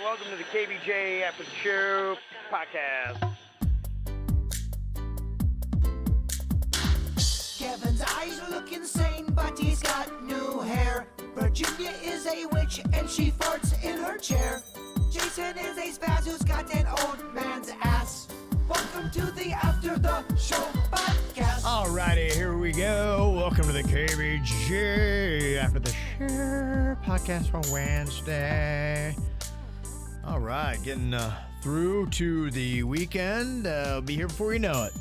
Welcome to the KVJ After the Show podcast. Kevin's eyes look insane, but he's got new hair. Virginia is a witch, and she farts in her chair. Jason is a spaz who's got an old man's ass. Welcome to the After the Show podcast. Alrighty, here we go. Welcome to the KVJ After the Show podcast for Wednesday. All right, getting through to the weekend. I'll be here before you know it.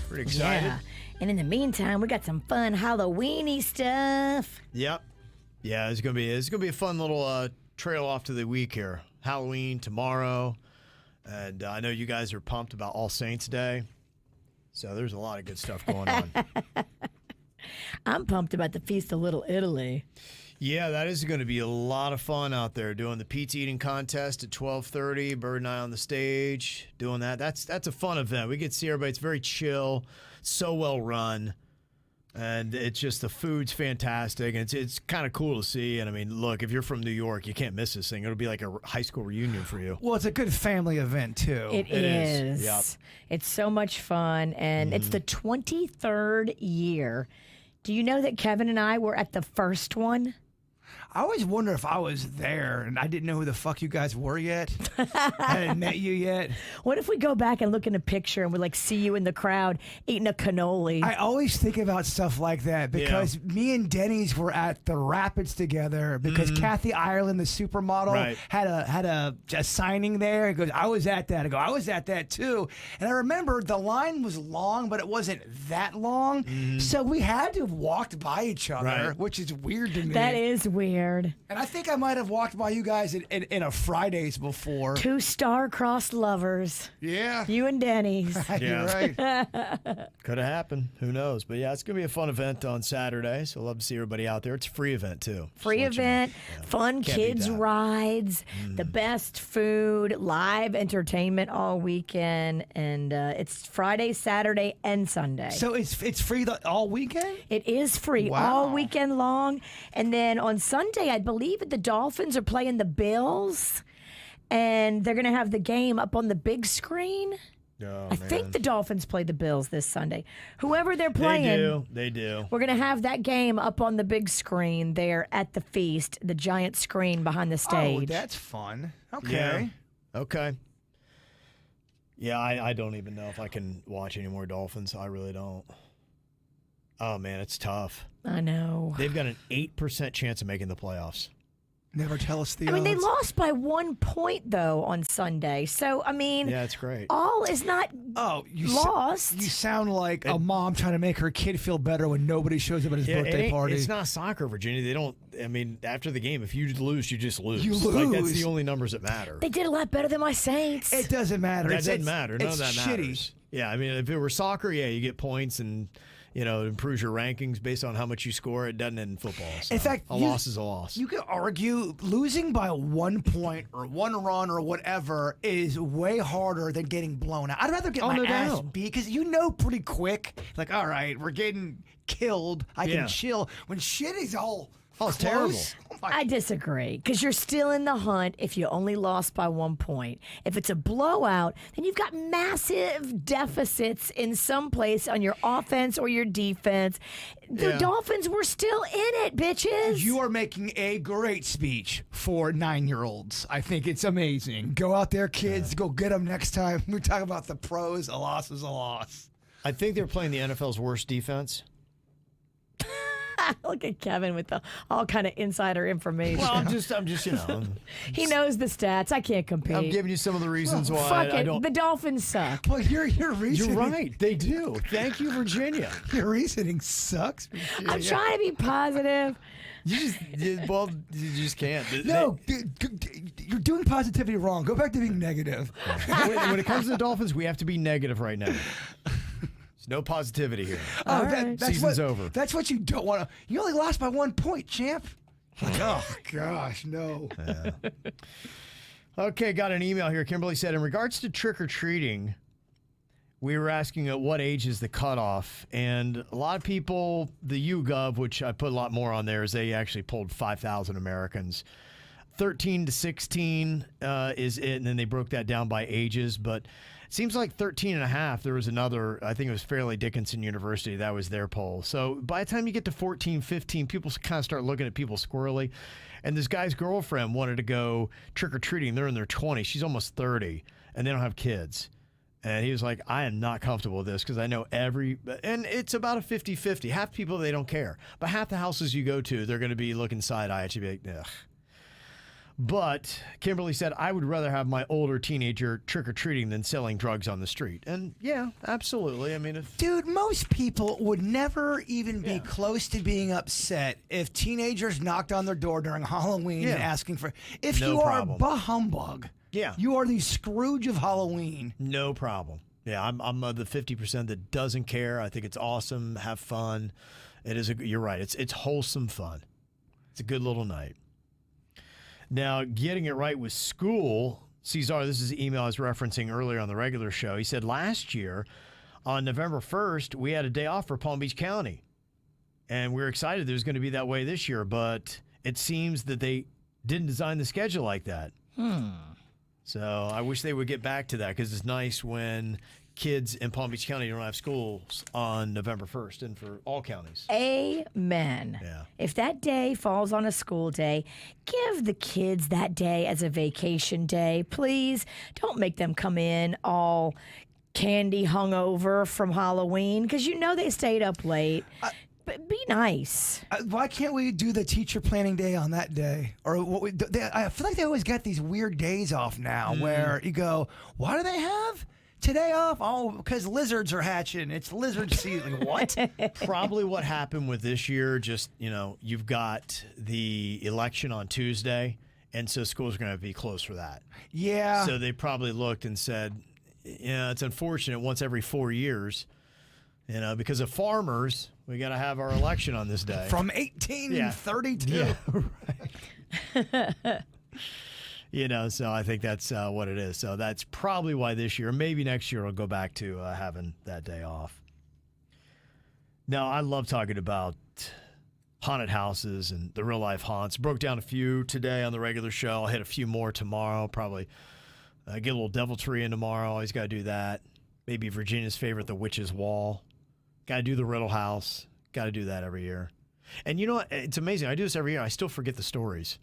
Pretty excited. Yeah. And in the meantime, we got some fun Halloween-y stuff. Yep. Yeah, it's gonna be a fun little trail off to the week here. Halloween tomorrow, and I know you guys are pumped about All Saints Day. So there's a lot of good stuff going on. I'm pumped about the Feast of Little Italy. Yeah, that is going to be a lot of fun out there doing the pizza eating contest at 12:30. Bird and I on the stage doing that. That's a fun event. We get to see everybody. It's very chill, so well run, and it's just the food's fantastic. And it's kind of cool to see. And I mean, look, if you're from New York, you can't miss this thing. It'll be like a high school reunion for you. Well, it's a good family event too. It is. Yep. It's so much fun, and it's the 23rd year. Do you know that Kevin and I were at the first one? I always wonder if I was there and I didn't know who the fuck you guys were yet. I hadn't met you yet. What if we go back and look in a picture and we like see you in the crowd eating a cannoli? I always think about stuff like that because me and Denny's were at the Rapids together because Kathy Ireland, the supermodel, had a signing there. He goes, I was at that. I go, I was at that too. And I remember the line was long, but it wasn't that long. So we had to have walked by each other, which is weird to me. That is weird. And I think I might have walked by you guys in a Fridays before. Two star-crossed lovers. Yeah. You and Denny's. You're right. Could have happened. Who knows? But yeah, it's going to be a fun event on Saturday. So love to see everybody out there. It's a free event too. Free event, fun Can't beat kids that. rides, the best food, live entertainment all weekend, and it's Friday, Saturday, and Sunday. So it's free all weekend? It is free all weekend long, and then on Sunday, I believe the Dolphins are playing the Bills, and they're going to have the game up on the big screen. Oh, I think the Dolphins play the Bills this Sunday. Whoever they're playing, They do. we're going to have that game up on the big screen there at the feast, the giant screen behind the stage. Oh, that's fun. Okay. Yeah. Okay. Yeah, I don't even know if I can watch any more Dolphins. I really don't. Oh, man, it's tough. I know. They've got an 8% chance of making the playoffs. Never tell us the I mean, they odds. lost by 1 point, though, on Sunday. So, I mean, Yeah, it's great. all is not you lost. You sound like a mom trying to make her kid feel better when nobody shows up at his birthday party. It's not soccer, Virginia. They don't. I mean, after the game, if you lose, you just lose. You Like, that's lose. the only numbers that matter. They did a lot better than my Saints. It doesn't matter. That It's- doesn't it's- matter. None of that it's matters. shitty. Yeah, I mean, if it were soccer, yeah, you get points and, you know, it improves your rankings based on how much you score. It doesn't in football. So In fact, a loss is a loss. You could argue losing by 1 point or one run or whatever is way harder than getting blown out. I'd rather get my no ass doubt. beat because you know pretty quick, like, all right, we're getting killed. I Yeah. can chill. When shit is all it's close, terrible. oh my I disagree because you're still in the hunt if you only lost by 1 point. If it's a blowout, then you've got massive deficits in some place on your offense or your defense. The Yeah. Dolphins were still in it, bitches. You are making a great speech for 9-year-olds. I think it's amazing. Go out there, kids. Go get them next time. We talk about the pros. A loss is a loss. I think they're playing the NFL's worst defense. Look at Kevin with the all kind of insider information. Well, I'm just, you know, He knows the stats. I can't compete. I'm giving you some of the reasons why Fuck I it. don't. The Dolphins suck. Well, your reasoning. You're right. They do. Thank you, Virginia. Your reasoning sucks. I'm trying to be positive. You just can't. No, you're doing positivity wrong. Go back to being negative. When it comes to the Dolphins, we have to be negative right now. There's no positivity here. Oh, right. that's Season's what, over. That's what you don't want to. You only lost by 1 point, champ. Like, oh gosh, no. Okay, got an email here. Kimberly said, in regards to trick-or-treating, we were asking at what age is the cutoff, and a lot of people, the YouGov, which I put a lot more on there, is they actually polled 5,000 Americans. 13 to 16 is it, and then they broke that down by ages. But it seems like 13 and a half, there was another, I think it was Fairleigh Dickinson University, that was their poll. So by the time you get to 14, 15, people kind of start looking at people squirrely. And this guy's girlfriend wanted to go trick-or-treating. They're in their 20s. She's almost 30, and they don't have kids. And he was like, I am not comfortable with this because I know and it's about a 50-50. Half people, they don't care. But half the houses you go to, they're going to be looking side-eye at you, be like, ugh. But Kimberly said, I would rather have my older teenager trick-or-treating than selling drugs on the street. And yeah, absolutely. I mean, Dude, most people would never even be close to being upset if teenagers knocked on their door during Halloween and asking for... If No you problem. are bah humbug, you are the Scrooge of Halloween. No problem. Yeah, I'm of the 50% that doesn't care. I think it's awesome. Have fun. It is. You're right. It's wholesome fun. It's a good little night. Now, getting it right with school, Cesar, this is the email I was referencing earlier on the regular show. He said last year on November 1st, we had a day off for Palm Beach County. And we were excited it was going to be that way this year, but it seems that they didn't design the schedule like that. So I wish they would get back to that because it's nice when kids in Palm Beach County don't have schools on November 1st and for all counties. Amen. Yeah. If that day falls on a school day, give the kids that day as a vacation day. Please don't make them come in all candy hungover from Halloween because you know they stayed up late. But be nice. Why can't we do the teacher planning day on that day? Or I feel like they always get these weird days off now where you go, why do they have today off? Oh, because lizards are hatching. It's lizard season. What? Probably what happened with this year, just, you've got the election on Tuesday, and so schools are going to be closed for that. Yeah. So they probably looked and said, it's unfortunate once every 4 years, because of farmers, we got to have our election on this day. From 1832. Yeah, right. So I think that's what it is. So that's probably why this year, maybe next year, I'll go back to having that day off. Now, I love talking about haunted houses and the real life haunts. Broke down a few today on the regular show. I'll hit a few more tomorrow. Probably get a little deviltry in tomorrow. Always got to do that. Maybe Virginia's favorite, the Witch's Wall. Got to do the Riddle House. Got to do that every year. And you know what? It's amazing. I do this every year. I still forget the stories.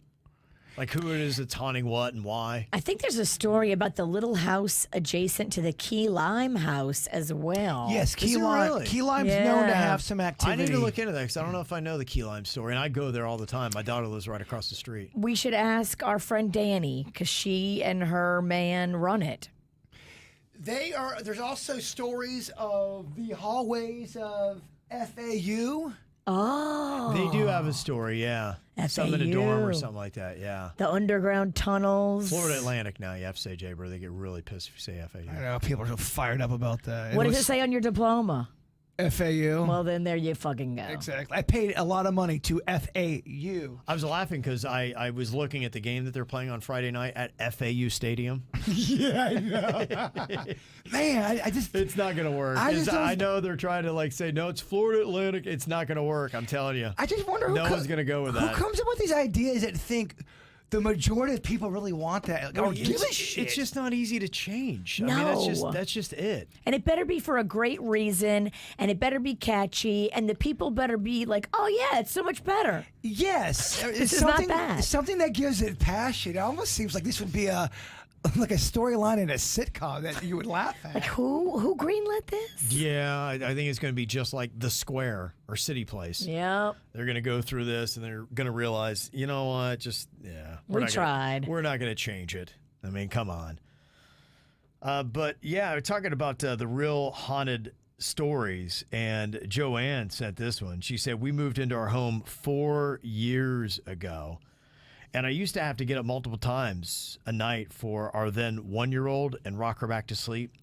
Like who it is that's haunting what and why. I think there's a story about the little house adjacent to the Key Lime house as well. Yes, Key Lime. Really? Key Lime's known to have some activity. I need to look into that because I don't know if I know the Key Lime story. And I go there all the time. My daughter lives right across the street. We should ask our friend Danny because she and her man run it. There's also stories of the hallways of FAU. Oh. They do have a story, yeah. Some in a dorm or something like that, yeah. The underground tunnels. Florida Atlantic now, you have to say, Jaber. They get really pissed if you say FAU. I know, people are so fired up about that. What does it say on your diploma? FAU. Well, then there you fucking go. Exactly. I paid a lot of money to FAU. I was laughing because I was looking at the game that they're playing on Friday night at FAU Stadium. Yeah, I know. Man, I just... It's not going to work. I know they're trying to say, no, it's Florida Atlantic. It's not going to work. I'm telling you. I just wonder no one's going to go with that. Who comes up with these ideas that think the majority of people really want that? It's just not easy to change. No. I mean, that's just it. And it better be for a great reason, and it better be catchy, and the people better be like, oh, yeah, it's so much better. Yes. This is not bad. Something that gives it passion. It almost seems like this would be a storyline in a sitcom that you would laugh at. Like, who greenlit this? Yeah, I think it's going to be just like The Square or City Place. Yep. They're going to go through this and they're going to realize, you know what, we tried. We're not going to change it. I mean, come on. But yeah, we're talking about the real haunted stories, and Joanne sent this one. She said, we moved into our home 4 years ago. And I used to have to get up multiple times a night for our then 1-year-old and rock her back to sleep.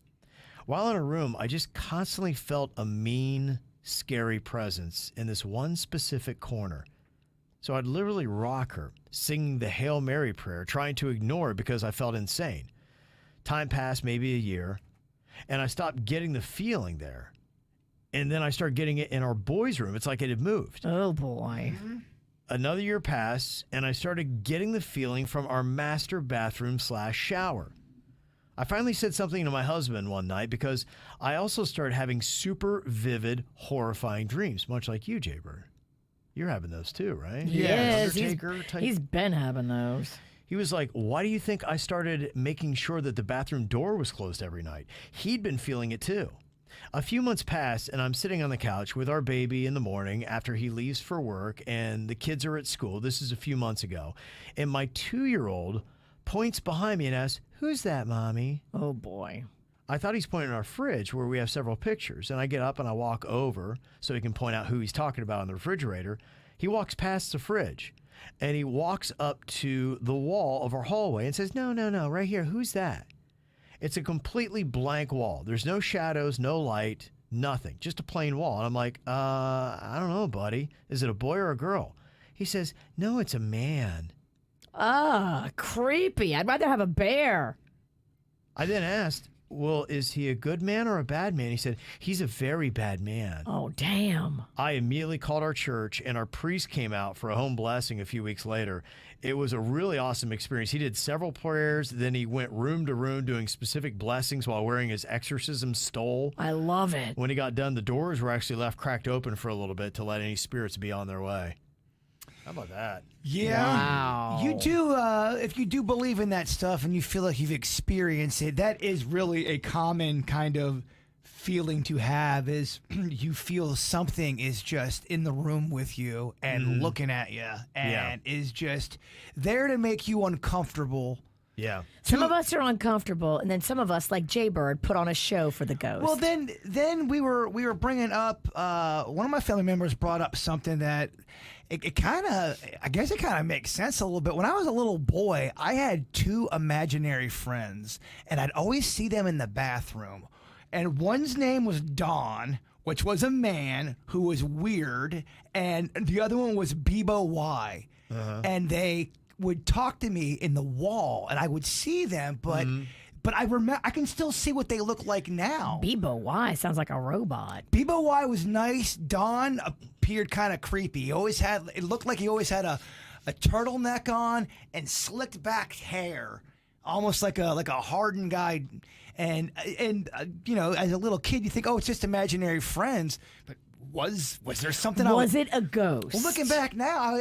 While in her room, I just constantly felt a mean, scary presence in this one specific corner. So I'd literally rock her, singing the Hail Mary prayer, trying to ignore it because I felt insane. Time passed, maybe a year, and I stopped getting the feeling there. And then I started getting it in our boys' room. It's like it had moved. Oh, boy. another year passed, and I started getting the feeling from our master bathroom/shower. I finally said something to my husband one night because I also started having super vivid, horrifying dreams, much like you, Jaybird. You're having those too, right? Yes, Undertaker type. he's been having those. He was like, why do you think I started making sure that the bathroom door was closed every night? He'd been feeling it too. A few months pass, and I'm sitting on the couch with our baby in the morning after he leaves for work, and the kids are at school. This is a few months ago. And my 2-year-old points behind me and asks, "Who's that, Mommy?" Oh, boy. I thought he's pointing at our fridge where we have several pictures. And I get up and I walk over so he can point out who he's talking about on the refrigerator. He walks past the fridge, and he walks up to the wall of our hallway and says, no, right here. Who's that? It's a completely blank wall. There's no shadows, no light, nothing, just a plain wall. And I'm like, I don't know, buddy. Is it a boy or a girl? He says, no, it's a man. Creepy. I'd rather have a bear. I then asked, well, is he a good man or a bad man? He said, he's a very bad man. Oh, damn. I immediately called our church, and our priest came out for a home blessing a few weeks later. It was a really awesome experience. He did several prayers. Then he went room to room doing specific blessings while wearing his exorcism stole. I love it. When he got done, the doors were actually left cracked open for a little bit to let any spirits be on their way. How about that? Yeah. Wow. You do, if you do believe in that stuff and you feel like you've experienced it, that is really a common kind of feeling to have, is you feel something is just in the room with you and looking at you and is just there to make you uncomfortable. Yeah. Some of us are uncomfortable, and then some of us, like Jaybird, put on a show for the ghost. Well, then we were bringing up, one of my family members brought up something that it kind of, I guess it kind of makes sense a little bit. When I was a little boy, I had 2 imaginary friends, and I'd always see them in the bathroom. And one's name was Don, which was a man who was weird, and the other one was Bebo Y. And they would talk to me in the wall, and I would see them, but I remember, I can still see what they look like now. Bebo Y sounds like a robot. Bebo Y was nice. Don appeared kind of creepy. It looked like he always had a turtleneck on and slicked back hair, almost like a hardened guy. And you know, as a little kid, you think, oh, it's just imaginary friends, but was there something? Was it a ghost? Well, looking back now,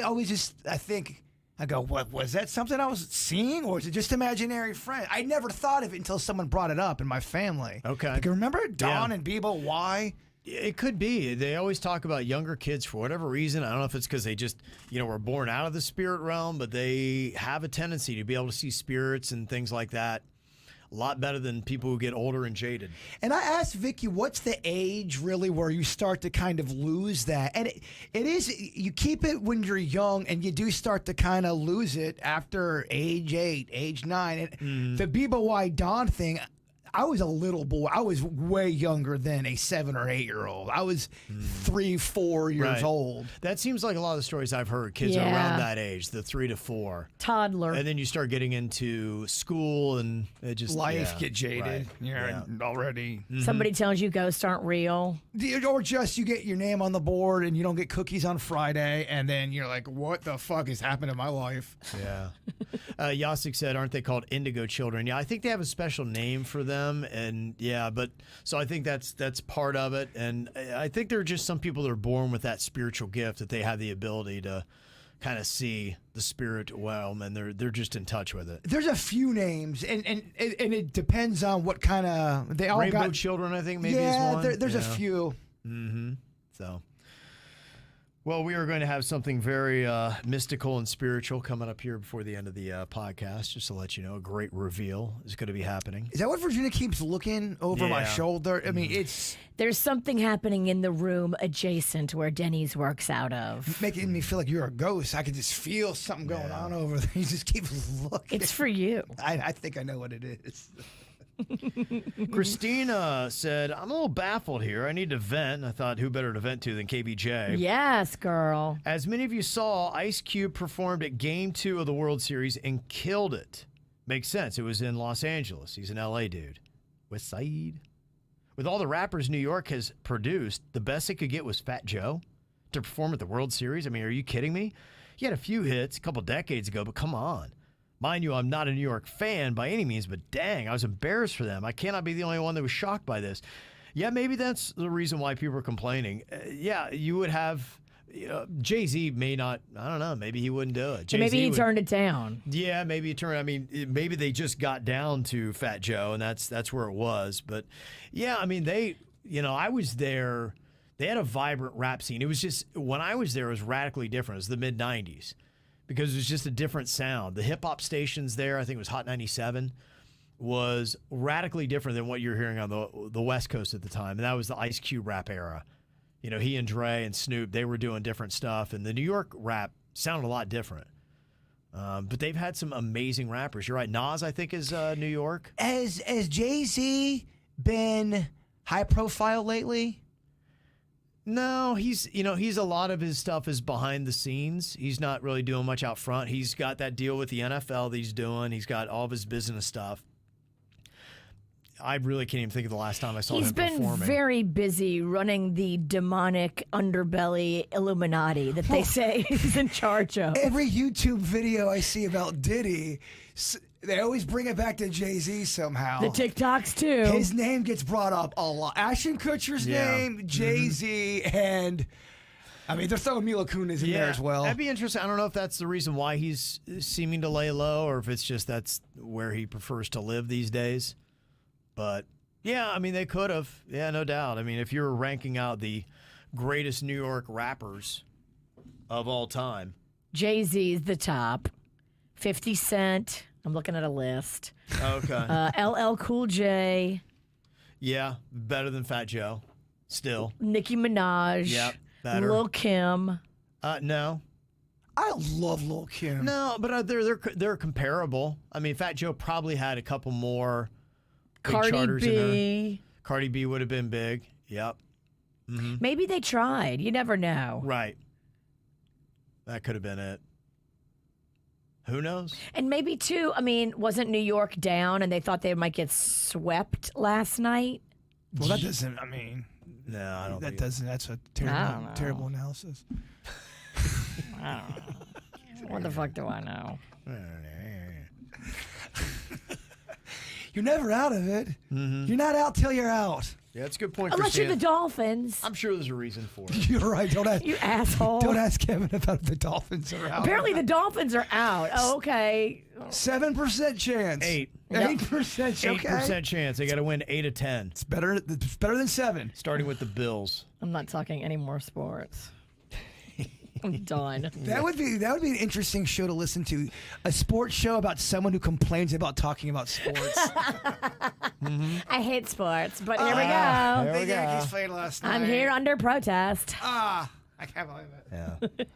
I go, what was that something I was seeing, or is it just imaginary friend? I never thought of it until someone brought it up in my family. Okay. Like, remember Don and Bebo Y? It could be. They always talk about younger kids for whatever reason. I don't know if it's because they just, were born out of the spirit realm, but they have a tendency to be able to see spirits and things like that a lot better than people who get older and jaded. And I asked Vicky, what's the age really where you start to kind of lose that? And it is, you keep it when you're young, and you do start to kind of lose it after age 8, age 9. And the Bebo Y Don thing, I was a little boy. I was way younger than a 7 or 8 year old. I was 3, 4 years old. That seems like a lot of the stories I've heard. Kids are around that age, the 3 to 4. Toddler. And then you start getting into school, and it just Get jaded. Right. You're already. Somebody tells you ghosts aren't real. Or just you get your name on the board and you don't get cookies on Friday, and then you're like, what the fuck has happened in my life? Yeah. Yasik said, aren't they called indigo children? Yeah, I think they have a special name for them. And but so I think that's part of it. And I think there are just some people that are born with that spiritual gift, that they have the ability to kind of see the spirit realm, and they're just in touch with it. There's a few names, and it depends on what kind of, they all Rainbow got children, I think maybe is one. There's a few. So, well, we are going to have something very mystical and spiritual coming up here before the end of the podcast. Just to let you know, a great reveal is going to be happening. Is that what Virginia keeps looking over my shoulder? I mean, There's something happening in the room adjacent where Denny's works out of. making me feel like you're a ghost. I can just feel something going on over there. You just keep looking. It's for you. I think I know what it is. Christina said, I'm a little baffled here. I need to vent. I thought, who better to vent to than KVJ? Yes, girl. As many of you saw, Ice Cube performed at Game 2 of the World Series and killed it. Makes sense. It was in Los Angeles. He's an LA dude. West Side. With all the rappers New York has produced, the best they could get was Fat Joe to perform at the World Series. I mean, are you kidding me? He had a few hits a couple decades ago, but come on. Mind you, I'm not a New York fan by any means, but dang, I was embarrassed for them. I cannot be the only one that was shocked by this. Yeah, maybe that's the reason why people are complaining. Yeah, you would have Jay-Z may not, I don't know, maybe he wouldn't do it. Maybe he turned it down. Yeah, maybe he turned, I mean, maybe they just got down to Fat Joe, and that's where it was. But yeah, I mean, I was there. They had a vibrant rap scene. It was just, when I was there, it was radically different. It was the mid-'90s because it was just a different sound. The hip-hop stations there, I think it was Hot 97, was radically different than what you're hearing on the West Coast at the time. And that was the Ice Cube rap era. He and Dre and Snoop, they were doing different stuff. And the New York rap sounded a lot different. But they've had some amazing rappers. You're right. Nas, I think, is New York. Has Jay-Z been high profile lately? No, he's a lot of his stuff is behind the scenes. He's not really doing much out front. He's got that deal with the NFL that he's doing. He's got all of his business stuff. I really can't even think of the last time I saw him performing. He's been very busy running the demonic underbelly Illuminati that they say he's in charge of. Every YouTube video I see about Diddy, they always bring it back to Jay-Z somehow. The TikToks, too. His name gets brought up a lot. Ashton Kutcher's name, Jay-Z, and... I mean, they're throwing Mila Kunis in there as well. That'd be interesting. I don't know if that's the reason why he's seeming to lay low or if it's just that's where he prefers to live these days. But, yeah, I mean, they could have. Yeah, no doubt. I mean, if you're ranking out the greatest New York rappers of all time. Jay-Z's the top. 50 Cent. I'm looking at a list. Okay. LL Cool J. Yeah, better than Fat Joe. Still. Nicki Minaj. Yep, better. Lil Kim. No. I love Lil Kim. No, but they're comparable. I mean, Fat Joe probably had a couple more big charters in her. Cardi B would have been big. Yep. Mm-hmm. Maybe they tried. You never know. Right. That could have been it. Who knows? And maybe, too, I mean, wasn't New York down and they thought they might get swept last night? Well, that doesn't, I mean... No, I don't think that's a terrible analysis. I don't know. What the fuck do I know? You're never out of it. Mm-hmm. You're not out till you're out. Yeah, that's a good point, Unless Christina. you're the Dolphins. I'm sure there's a reason for it. You're right. Don't ask, you asshole. Don't ask Kevin about the Dolphins are out. Apparently the Dolphins are out. Oh, okay. 7% chance. 8%. 8%. Okay. 8% chance. They got to win 8 of 10. It's better than 7. Starting with the Bills. I'm not talking any more sports. I'm done. That would be an interesting show to listen to. A sports show about someone who complains about talking about sports. I hate sports, but here we go. The Yankees played last night. I'm here under protest. I can't believe it.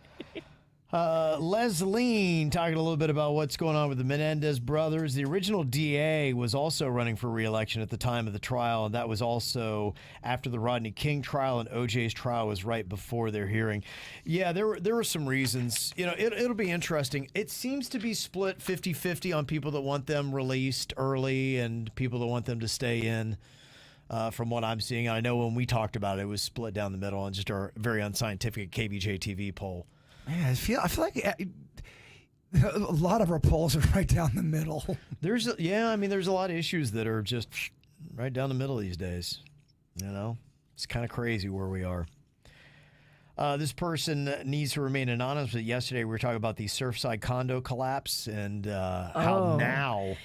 Yeah. Leslie talking a little bit about what's going on with the Mendez brothers. The original DA was also running for re-election at the time of the trial, and that was also after the Rodney King trial, and OJ's trial was right before their hearing. Yeah, there were some reasons. It'll be interesting. It seems to be split 50-50 on people that want them released early and people that want them to stay in. From what I'm seeing, I know when we talked about it, it was split down the middle on just our very unscientific KVJ TV poll. Man, I feel like a lot of our polls are right down the middle. There's a lot of issues that are just right down the middle these days. It's kind of crazy where we are. This person needs to remain anonymous, but yesterday we were talking about the Surfside condo collapse and how now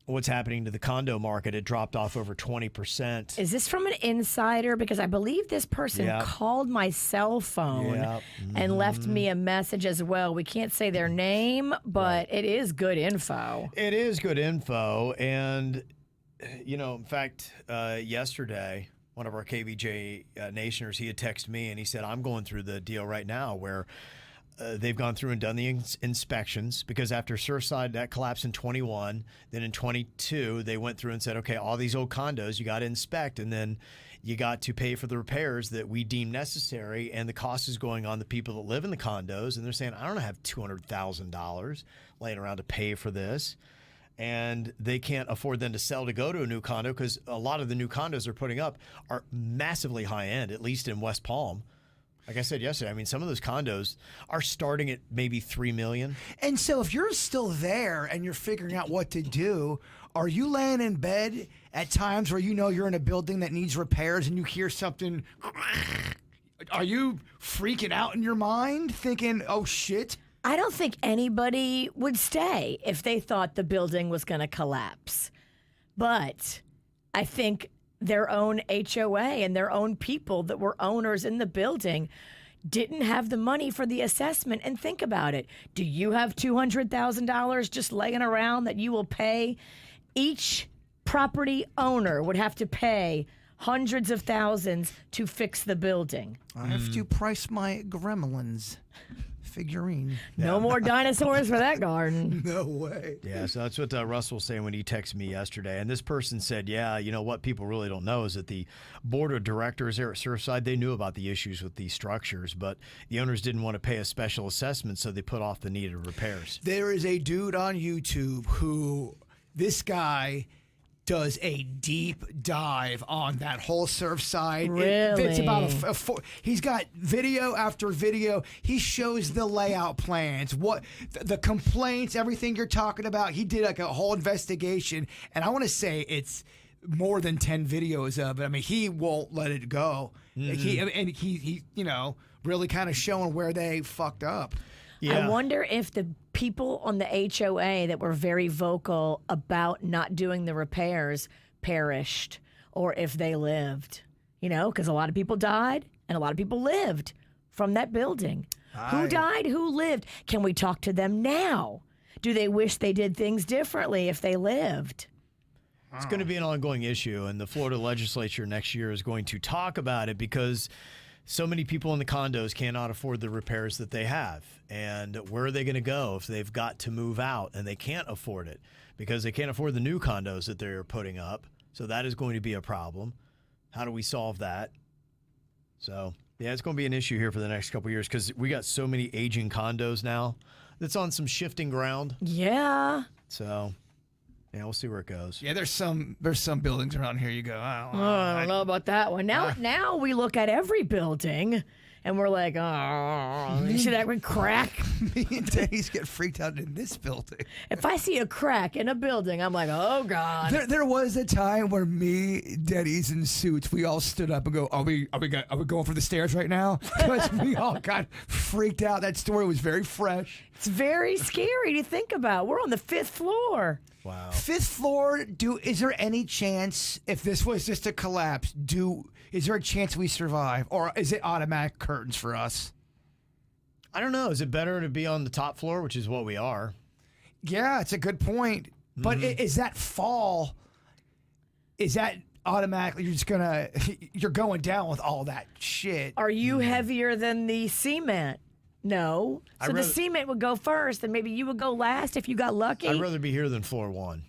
what's happening to the condo market. It dropped off over 20%. Is this from an insider? Because I believe this person called my cell phone and left me a message as well. We can't say their name, but it is good info. It is good info. And, in fact, yesterday, one of our KVJ Nationers, he had texted me and he said, I'm going through the deal right now where they've gone through and done the inspections because after Surfside, that collapsed in 21. Then in 22, they went through and said, okay, all these old condos, you got to inspect. And then you got to pay for the repairs that we deem necessary. And the cost is going on the people that live in the condos. And they're saying, I don't have $200,000 laying around to pay for this. And they can't afford then to sell to go to a new condo because a lot of the new condos they're putting up are massively high end, at least in West Palm. Like I said yesterday, I mean, some of those condos are starting at maybe $3 million. And so if you're still there and you're figuring out what to do, are you laying in bed at times where you know you're in a building that needs repairs and you hear something? Are you freaking out in your mind thinking, oh, shit? I don't think anybody would stay if they thought the building was going to collapse. But I think their own HOA and their own people that were owners in the building didn't have the money for the assessment. And think about it. Do you have $200,000 just laying around that you will pay? Each property owner would have to pay hundreds of thousands to fix the building. I have to price my gremlins figurine. No more dinosaurs for that garden. No way. Yeah, so that's what Russell was saying when he texted me yesterday. And this person said, yeah, you know what people really don't know is that the board of directors there at Surfside, they knew about the issues with these structures, but the owners didn't want to pay a special assessment, so they put off the needed repairs. There is a dude on YouTube who, this guy does a deep dive on that whole Surfside. Really? It's about he's got video after video. He shows the layout plans, what the complaints, everything you're talking about. He did like a whole investigation, and I want to say it's more than 10 videos of it. I mean, he won't let it go. He you know, really kind of showing where they fucked up. Yeah. I wonder if the people on the HOA that were very vocal about not doing the repairs perished or if they lived, you know, because a lot of people died and a lot of people lived from that building. Who died? Who lived? Can we talk to them now? Do they wish they did things differently if they lived? It's going to be an ongoing issue, and the Florida legislature next year is going to talk about it because so many people in the condos cannot afford the repairs that they have. And where are they going to go if they've got to move out and they can't afford it because they can't afford the new condos that they're putting up? So that is going to be a problem. How do we solve that? So, yeah, it's going to be an issue here for the next couple of years because we got so many aging condos now that's on some shifting ground. Yeah. So, yeah, we'll see where it goes. Yeah, there's some buildings around here you go, I don't know about that one. Now we look at every building and we're like, oh, you see that one crack? Me and Denny's get freaked out in this building. If I see a crack in a building, I'm like, oh, God. There was a time where me, Denny's, and Suits, we all stood up and go, are we going for the stairs right now? Because we all got freaked out. That story was very fresh. It's very scary to think about. We're on the 5th floor. Wow. 5th floor, is there any chance, if this was just a collapse, is there a chance we survive? Or is it automatic curtains for us? I don't know. Is it better to be on the top floor, which is what we are? Yeah, it's a good point. But is that fall, is that automatically you're going down with all that shit? Are you heavier than the cement? No. So the cement would go first, and maybe you would go last if you got lucky. I'd rather be here than floor 1.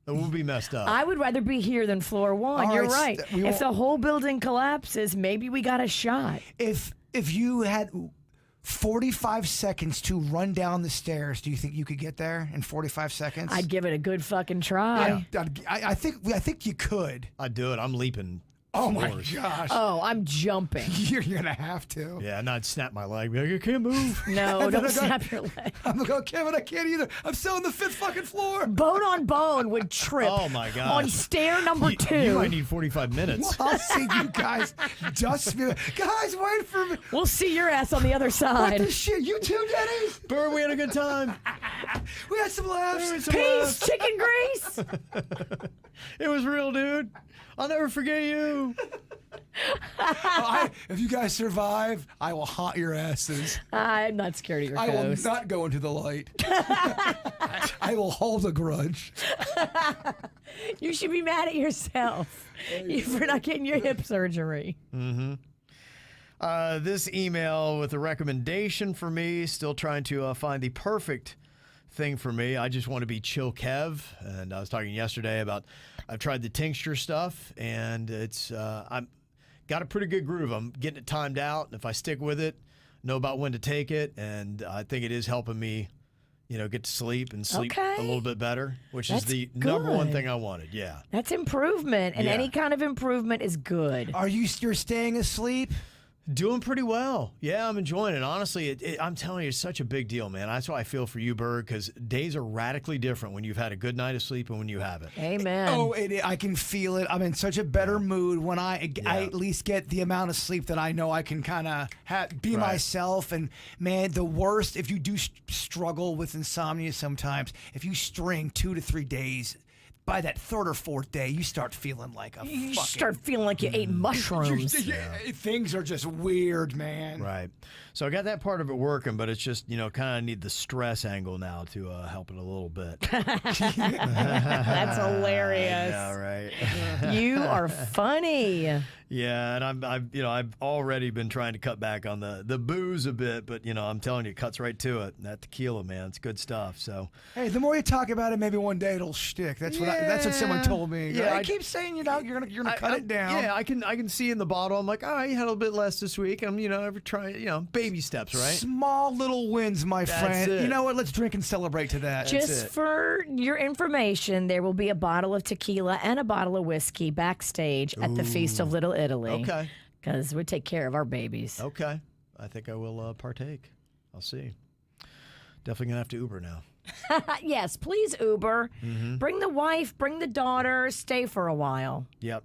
It would be messed up. I would rather be here than floor 1. You're right. If the whole building collapses, maybe we got a shot. If you had 45 seconds to run down the stairs, do you think you could get there in 45 seconds? I'd give it a good fucking try. I think you could. I'd do it. I'm leaping. Oh my floors. gosh. Oh, I'm jumping. You're gonna have to. Yeah, and I'd snap my leg. Be like, I can't move. No, don't snap your leg. I'm gonna go, Kevin, I can't either. I'm still on the 5th fucking floor. Bone on bone would trip. Oh my God. On stair number 2. You might need 45 minutes. I'll see you guys. Just guys, wait for me. We'll see your ass on the other What side. the shit? You too, Denny's? Burr, we had a good time. We had some laughs. Peace, chicken grease. It was real, dude. I'll never forget you. If you guys survive, I will haunt your asses. I'm not scared of your I will ghost. not go into the light. I will hold a grudge. You should be mad at yourself for not getting your hip surgery. This email with a recommendation for me, still trying to find the perfect thing for me. I just want to be chill Kev. And I was talking yesterday about I've tried the tincture stuff, and it's I'm got a pretty good groove. I'm getting it timed out, and if I stick with it, know about when to take it, and I think it is helping me, get to sleep and sleep a little bit better, which is the number one thing I wanted. Yeah. That's improvement, and any kind of improvement is good. You're staying asleep? Doing pretty well. Yeah, I'm enjoying it. Honestly, I'm telling you, it's such a big deal, man. That's why I feel for you, Berg, because days are radically different when you've had a good night of sleep and when you haven't. Amen. Oh, I can feel it. I'm in such a better mood when I at least get the amount of sleep that I know I can kind of be myself. And, man, the worst, if you do struggle with insomnia sometimes, if you string 2 to 3 days, by that third or fourth day, you start feeling like you start feeling like you ate mushrooms. Things are just weird, man. Right. So I got that part of it working, but it's just, kind of need the stress angle now to help it a little bit. That's hilarious. Yeah, right. You are funny. Yeah, and I've already been trying to cut back on the booze a bit, but I'm telling you, it cuts right to it. That tequila, man, it's good stuff. So hey, the more you talk about it, maybe one day it'll shtick. That's what someone told me. Yeah, I keep saying you're gonna cut it down. Yeah, I can see in the bottle. I'm like, all right, you had a little bit less this week. I'm ever trying baby steps, right? Small little wins, my friend. It. You know what? Let's drink and celebrate to that. Just for your information, there will be a bottle of tequila and a bottle of whiskey backstage at the Feast of Little Italy. Okay. Because we take care of our babies. Okay. I think I will partake. I'll see. Definitely going to have to Uber now. Yes, please Uber. Mm-hmm. Bring the wife, bring the daughter, stay for a while. Yep.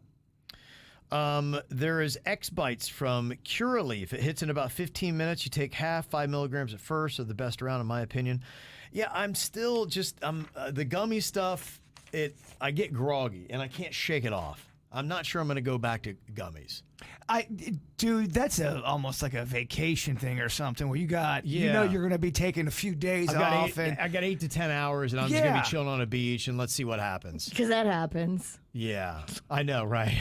There is X-Bites from Curaleaf. It hits in about 15 minutes. You take half, 5 milligrams at first, so the best around in my opinion. Yeah, I'm still just, the gummy stuff, I get groggy and I can't shake it off. I'm not sure I'm going to go back to gummies. Dude, that's almost like a vacation thing or something where you're going to be taking a few days off. I got 8 to 10 hours and I'm just going to be chilling on a beach and let's see what happens. Because that happens. Yeah, I know, right?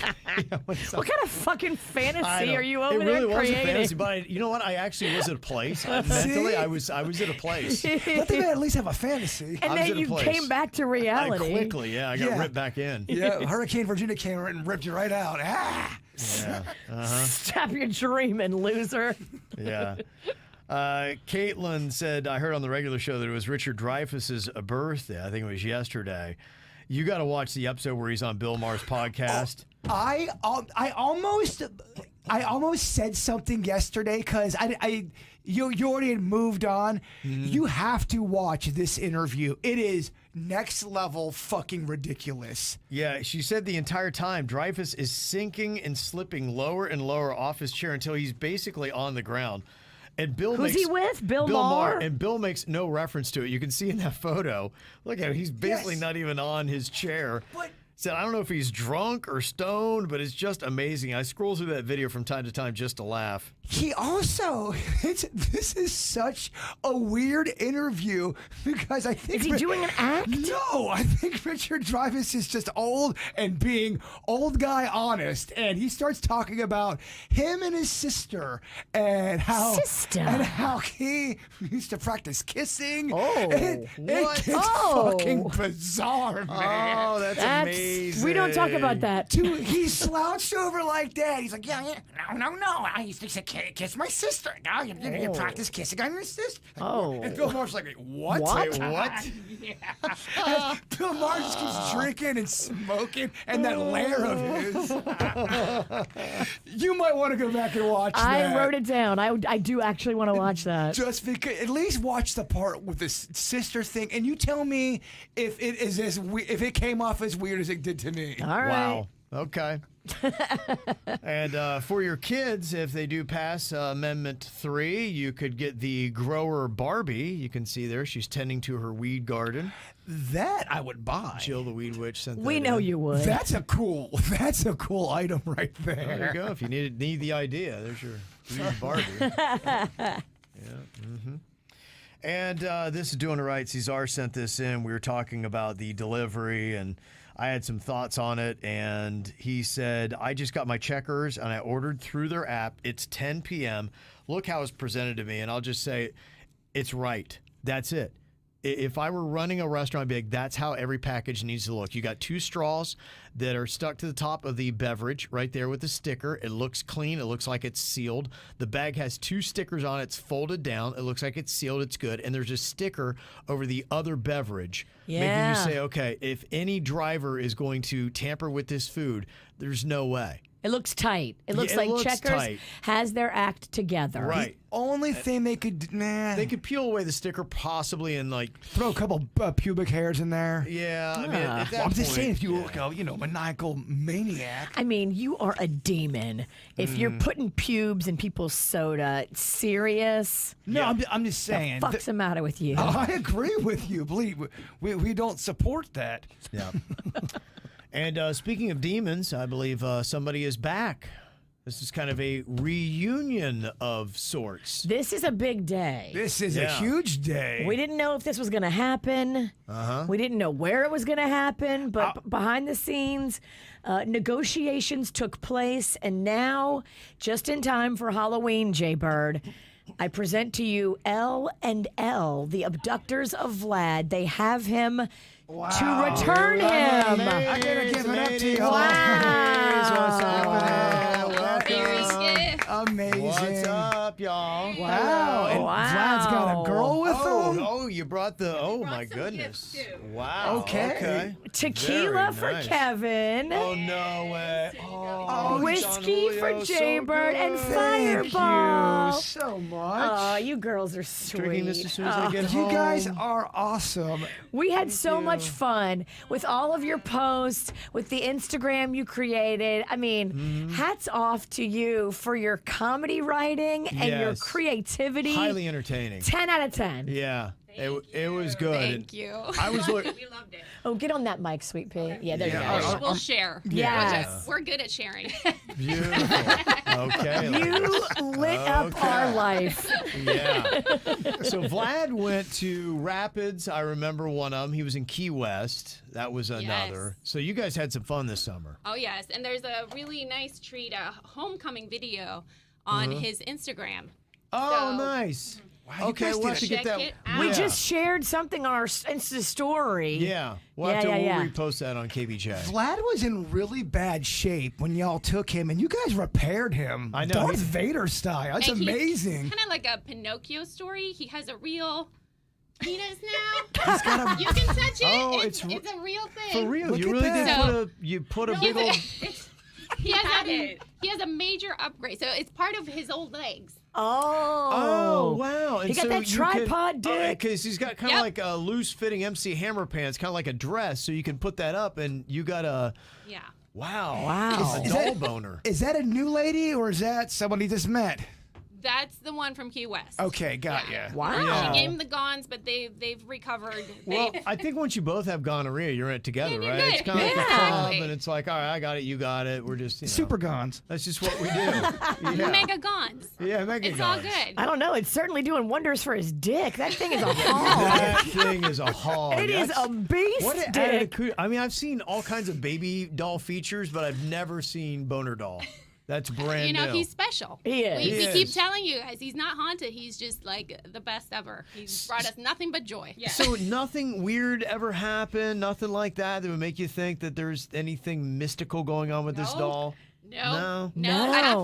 What kind of fucking fantasy are you over there creating? It really was a fantasy, but you know what? I actually was at a place. Mentally, I was at a place. Let them at least have a fantasy. And then you came back to reality. Quickly, I got ripped back in. Yeah, Hurricane Virginia came and ripped you right out. Ah! Yeah. Stop your dreaming, loser. Yeah. Caitlin said, I heard on the regular show that it was Richard Dreyfuss's birthday. I think it was yesterday. You got to watch the episode where he's on Bill Maher's podcast. I almost said something yesterday because you already had moved on. Mm-hmm. You have to watch this interview. It is next level fucking ridiculous. Yeah, she said the entire time Dreyfuss is sinking and slipping lower and lower off his chair until he's basically on the ground. And Who's he with? Bill Maher? And Bill makes no reference to it. You can see in that photo. Look at him. He's basically not even on his chair. But said, I don't know if he's drunk or stoned, but it's just amazing. I scroll through that video from time to time just to laugh. He also, this is such a weird interview because I think... Is he doing an act? No, I think Richard Dreyfuss is just old and being old guy honest. And he starts talking about him and his sister and how... And how he used to practice kissing. Oh, it gets fucking bizarre, man. Oh, that's amazing. We don't talk about that. Dude, he slouched over like that. He's like, no. I used to kiss my sister. Now you're going to practice kissing on your sister. Oh. And Bill Maher's like, what? Wait, what? Yeah. Bill Maher just keeps drinking and smoking, and that lair of his. You might want to go back and watch that. I wrote it down. I do actually want to watch that. Just because, at least watch the part with this sister thing, and you tell me if it is if it came off as weird as it did to me. All right. Wow. Okay. And for your kids, if they do pass Amendment 3, you could get the grower Barbie. You can see there. She's tending to her weed garden. That I would buy. Jill the Weed Witch sent that We know in. you would. That's a cool item right there. There you go. If you need the idea, there's your weed Barbie. Yeah. Mm-hmm. And this is Doing It Right. Cesar sent this in. We were talking about the delivery, and I had some thoughts on it. And he said, I just got my checkers, and I ordered through their app. It's 10 p.m. Look how it's presented to me. And I'll just say, it's right. That's it. If I were running a restaurant, I'd be like, that's how every package needs to look. You got 2 straws that are stuck to the top of the beverage right there with the sticker. It looks clean. It looks like it's sealed. The bag has 2 stickers on it. It's folded down. It looks like it's sealed. It's good. And there's a sticker over the other beverage making you say, okay, if any driver is going to tamper with this food, there's no way. It looks tight. It looks it like looks Checkers tight. has their act together. Right. Only thing they could, They could peel away the sticker possibly and throw a couple pubic hairs in there. Yeah, I mean, at that I'm just point, saying, if you were a maniacal maniac. I mean, you are a demon. If you're putting pubes in people's soda, serious? No, I'm just saying. What's the matter with you? I agree with you. Believe we don't support that. Yeah. And speaking of demons, I believe somebody is back. This is kind of a reunion of sorts. This is a big day. This is a huge day. We didn't know if this was going to happen. We didn't know where it was going to happen, but behind the scenes, negotiations took place, and now, just in time for Halloween, Jay Bird, I present to you L and L, the abductors of Vlad. They have him to return him. I gotta give it up to you. Amazing. What's up, y'all? Wow. And Vlad's got a girl with him? Oh, you brought the. Oh, my goodness. Wow. Okay. Tequila for nice. Kevin. Oh, no way. Oh, Whiskey for Jay Bird and Thank Fireball. you so much. Oh, you girls are Drinking this sweet. as soon as I get home. You guys are awesome. We had so much fun with all of your posts, with the Instagram you created. I mean, hats off to you for your comedy writing and your Yes. creativity. Highly entertaining. 10 out of 10. Yeah. It was good. Thank you. I was look. We loved it. Oh, get on that mic, Sweet Pea. Yeah, there you go. We'll share. Yes. We're good at sharing. Beautiful. Okay. You lit up our life. Yeah. So Vlad went to Rapids. I remember one of them. He was in Key West. That was another. Yes. So you guys had some fun this summer. Oh, yes. And there's a really nice treat, a homecoming video on his Instagram. Oh, So- nice. Wow, Okay, we'll have to get Check that. it out. We Yeah. just shared something on our Insta story. Yeah. We'll have to Yeah. we'll repost that on KVJ. Vlad was in really bad shape when y'all took him, and you guys repaired him. I know. Darth Vader style. That's And amazing. Kind of like a Pinocchio story. He has a real penis now. You can touch it. Oh, it's it's a real thing. For real, Look you at really that. did put a He's big old. he has a major upgrade. So it's part of his old legs. Oh wow! And He got so that you tripod dick. because he's got kind of Yep. like a loose-fitting MC Hammer pants, kind of like a dress. So you can put that up, and you got a Yeah. wow, a Is doll that- boner. Is that a new lady, or is that someone he just met? That's the one from Key West. Okay, got ya. Wow. Yeah. She gave him the gons, but they've recovered. Well, I think once you both have gonorrhea, you're in it together, Yeah, you're right? It's good. kind of like a Yeah. club, and it's like, all right, I got it, you got it. We're just Super guns. That's just what we do. Yeah, Mega gons. yeah, mega It's all guns. good. I don't know. It's certainly doing wonders for his dick. That thing is a haul. That thing is a haul. It is That's- a beast What an dick. I mean, I've seen all kinds of baby doll features, but I've never seen boner doll. That's brand You know, new. he's special. He is. We He keep is. telling you guys, he's not haunted. He's just like the best ever. He's brought us nothing but joy. Yeah. So nothing weird ever happened, nothing like that that would make you think that there's anything mystical going on with this doll. No. No.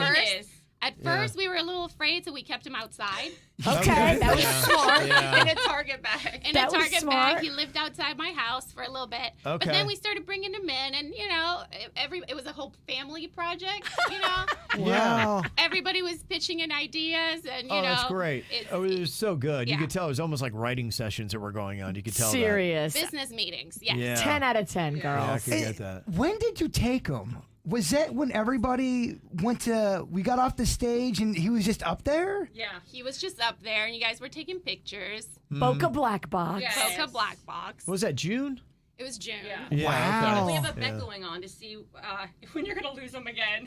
At first, we were a little afraid, so we kept him outside Okay, that was smart. Yeah. in a Target bag. In That a was Target smart. bag. He lived outside my house for a little bit. But Okay. then we started bringing him in, and you know, it was a whole family project. You know, Wow. everybody was pitching in ideas, and you Oh, know, that's great. it's Oh, it was so good. You Yeah. could tell it was almost like writing sessions that were going on. You could tell Serious. business meetings. Yes. that. Yeah. 10 out of 10, Yeah, I girls. could get that. When did you take him? Was that when everybody we got off the stage and he was just up there? Yeah, he was just up there, and you guys were taking pictures. Boca Black Box. Boca Black Box. What was that, June? It was June. Yeah. Wow. okay. We have a bet going on to see when you're going to lose them again.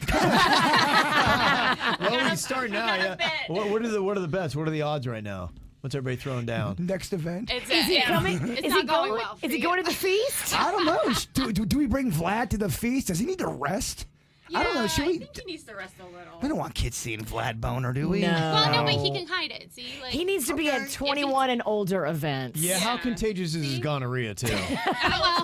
Well, we start now. got a Yeah. bet. What are the bets? What are the odds right now? What's everybody throwing down? Next event? It's Is he coming? It's Is not he going going? well for Is he you. going to the feast? I don't know. Do we bring Vlad to the feast? Does he need to rest? I don't know. Should I we? think he needs to rest a little. We don't want kids seeing Vlad boner, do we? No. Well, no, but he can hide it. See, like He needs to be at 21 and older events. Yeah, how contagious is his gonorrhea, too? Well,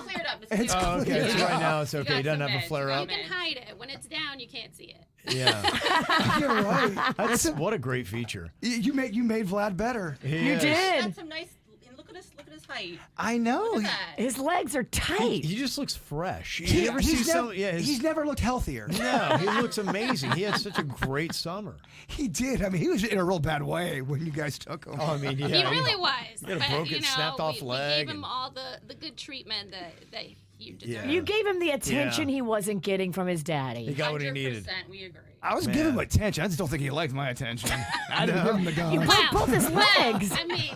it's cleared up. It's cleared up. Okay, so right now it's You okay. got He doesn't some have a meds. flare You up. you can hide it. When it's down, you can't see it. Yeah. You're right. That's what a great feature. You made Vlad better. He You is. did. Got some nice. Look at Look at his height. I know. Look at that. His legs are tight. He just looks fresh. You ever see He's never looked healthier. No, he looks amazing. He had such a great summer. He did. I mean, he was in a real bad way when you guys took him. Oh, I mean, yeah. He really was. He had a But, broken, snapped off we leg. gave him all the good treatment that he deserved. Yeah. You gave him the attention Yeah. he wasn't getting from his daddy. He got what he needed. 100% we agree. I was Man. giving him attention. I just don't think he liked my attention. I didn't give him the gun. You broke both his legs. I mean,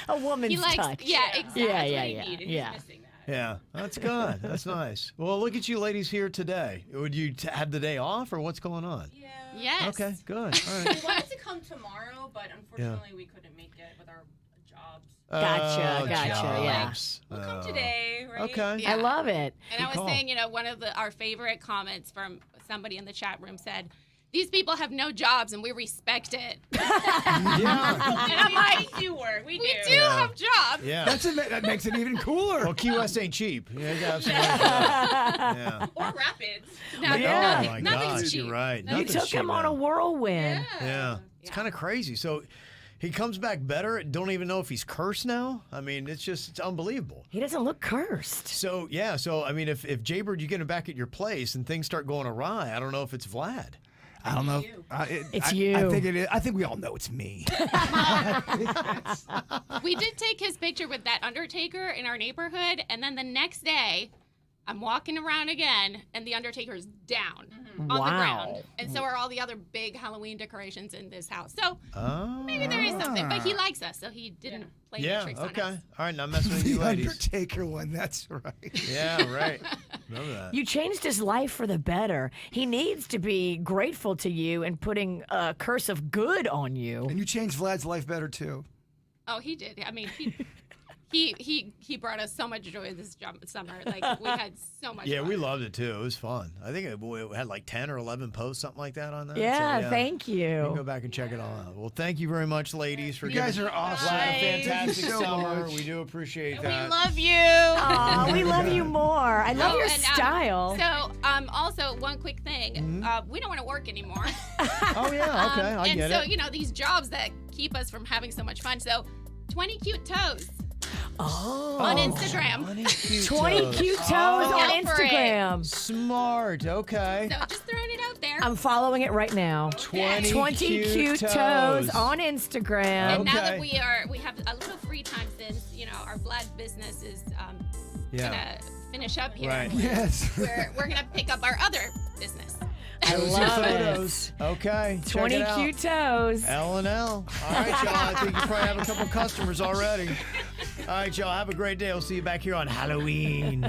A woman's he likes. touch. Yeah, exactly. Yeah, That's yeah, what he yeah, needed. yeah. He's missing that. Yeah, that's good. That's nice. Well, look at you ladies here today. Would you have the day off, or what's going on? Yeah. Yes. Okay, good. All right. We wanted to come tomorrow, but unfortunately we couldn't make it with our jobs. Gotcha, yeah. jobs. We'll come today, right? Okay. Yeah. I love it. And I was call. saying, one of our favorite comments from somebody in the chat room said, "These people have no jobs, and we respect it." Yeah. And I'm like, We do work. We do. we do have jobs. Yeah. That makes it even cooler. Well, Key West ain't cheap. Yeah, you gotta have some money for that. Yeah. Or rapids. No, Yeah. Oh my nothing's God, cheap. you're right. You Nothing's took cheap him on now. a whirlwind. Yeah, it's kind of crazy. So he comes back better. Don't even know if he's cursed now. I mean, it's unbelievable. He doesn't look cursed. So yeah, I mean, if Jaybird, you get him back at your place and things start going awry, I don't know if it's Vlad. I don't know. It's I you. think it is. I think we all know it's me. We did take his picture with that Undertaker in our neighborhood, and then the next day, I'm walking around again, and the Undertaker's down on the Wow. ground. And so are all the other big Halloween decorations in this house. So Oh. maybe there is something. But he likes us, so he didn't play the Yeah. tricks on Okay. us. All right. Not messing with you, The ladies. Undertaker one. That's right. Yeah. Right. Remember that. You changed his life for the better. He needs to be grateful to you and putting a curse of good on you. And you changed Vlad's life better too. Oh, he did. I mean, he brought us so much joy this summer. Like, we had so much Yeah, fun. we loved it too. It was fun. I think it had like 10 or 11 posts, something like that on that. Yeah, So, thank You can go you. back and check it all out. Well, thank you very much, ladies, for You guys giving are awesome. Vlad a Thank you fantastic so summer. much. We do appreciate We that. love you. Aw, we love you more. I love Oh, your and, style. So, also one quick thing, we don't want to work anymore. Oh yeah, okay, I and get so, it. these jobs that keep us from having so much fun. So, 20 cute toes on Instagram. 20 cute toes on Go for it. Instagram. Smart. Okay. So, just throwing it out there. I'm following it right now. 20 cute toes on Instagram. And now that Okay. we have a little free time since our Vlad business is Yeah. gonna finish up here. Right. Yes. We're gonna pick up our other business. I Those are love it. photos. Okay. check 20 it out. cute toes. L&L. All right, y'all. I think you probably have a couple customers already. All right, y'all. Have a great day. We'll see you back here on Halloween.